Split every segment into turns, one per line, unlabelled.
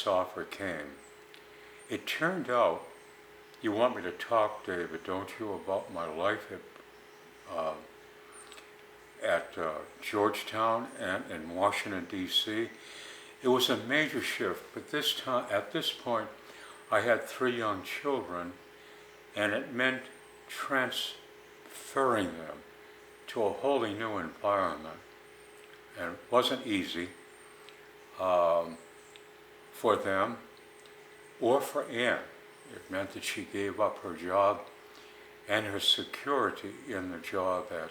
offer came. It turned out, you want me to talk, David, don't you, about my life at Georgetown and in Washington, D.C.? It was a major shift, but at this point, I had 3 young children, and it meant transferring them to a wholly new environment. And it wasn't easy for them or for Anne. It meant that she gave up her job and her security in the job at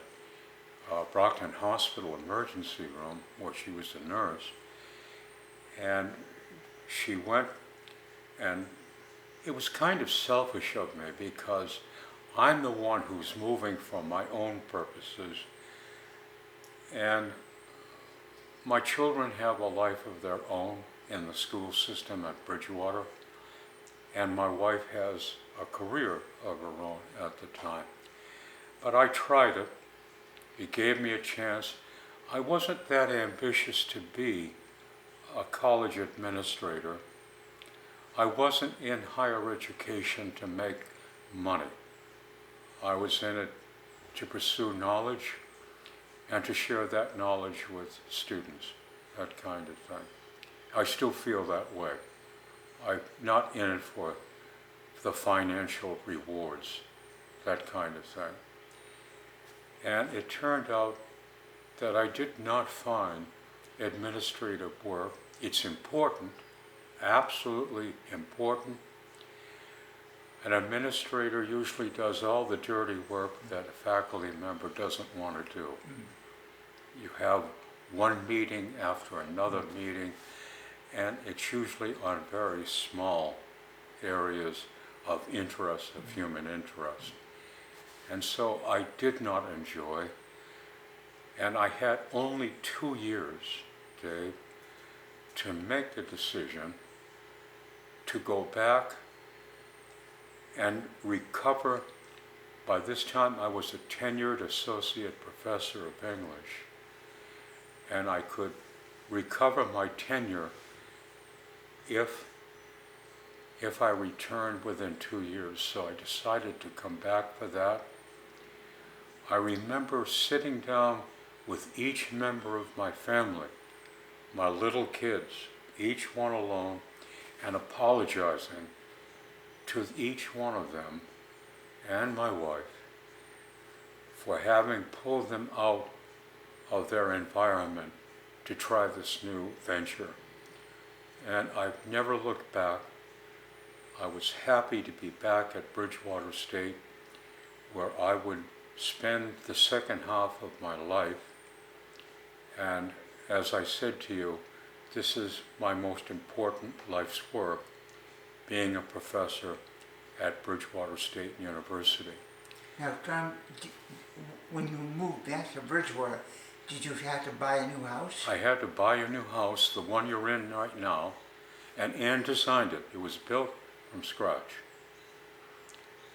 Brockton Hospital emergency room, where she was a nurse. And she went, and it was kind of selfish of me because I'm the one who's moving for my own purposes. And my children have a life of their own in the school system at Bridgewater, and my wife has a career of her own at the time. But I tried it. It gave me a chance. I wasn't that ambitious to be a college administrator. I wasn't in higher education to make money. I was in it to pursue knowledge and to share that knowledge with students, that kind of thing. I still feel that way. I'm not in it for the financial rewards, that kind of thing. And it turned out that I did not find administrative work. It's important, absolutely important. An administrator usually does all the dirty work that a faculty member doesn't want to do. You have one meeting after another meeting, and it's usually on very small areas of interest, of human interest. And so I did not enjoy, and I had only 2 years, Dave, to make the decision to go back and recover. By this time I was a tenured associate professor of English, and I could recover my tenure if I returned within 2 years. So I decided to come back for that. I remember sitting down with each member of my family, my little kids, each one alone, and apologizing to each one of them and my wife for having pulled them out of their environment to try this new venture. And I've never looked back. I was happy to be back at Bridgewater State, where I would spend the second half of my life. And as I said to you, this is my most important life's work, being a professor at Bridgewater State University.
Now, Tom, when you moved back to Bridgewater, did you have to buy a new house?
I had to buy a new house, the one you're in right now, and Anne designed it. It was built from scratch.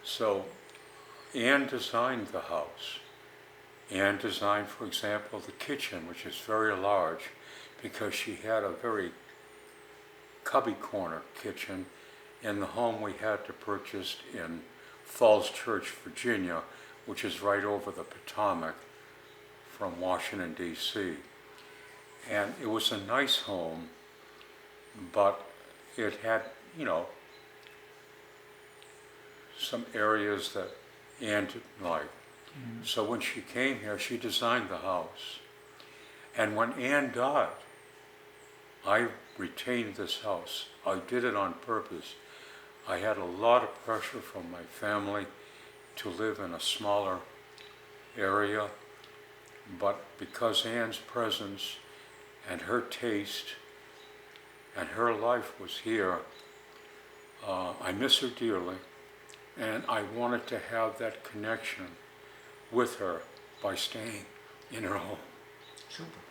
So Anne designed the house. Anne designed, for example, the kitchen, which is very large, because she had a very cubby corner kitchen in the home we had to purchase in Falls Church, Virginia, which is right over the Potomac from Washington, D.C. And it was a nice home, but it had, some areas that Anne didn't like. So when she came here, she designed the house. And when Anne died, I retained this house. I did it on purpose. I had a lot of pressure from my family to live in a smaller area, but because Anne's presence and her taste and her life was here, I miss her dearly, and I wanted to have that connection with her by staying in her home.
Super.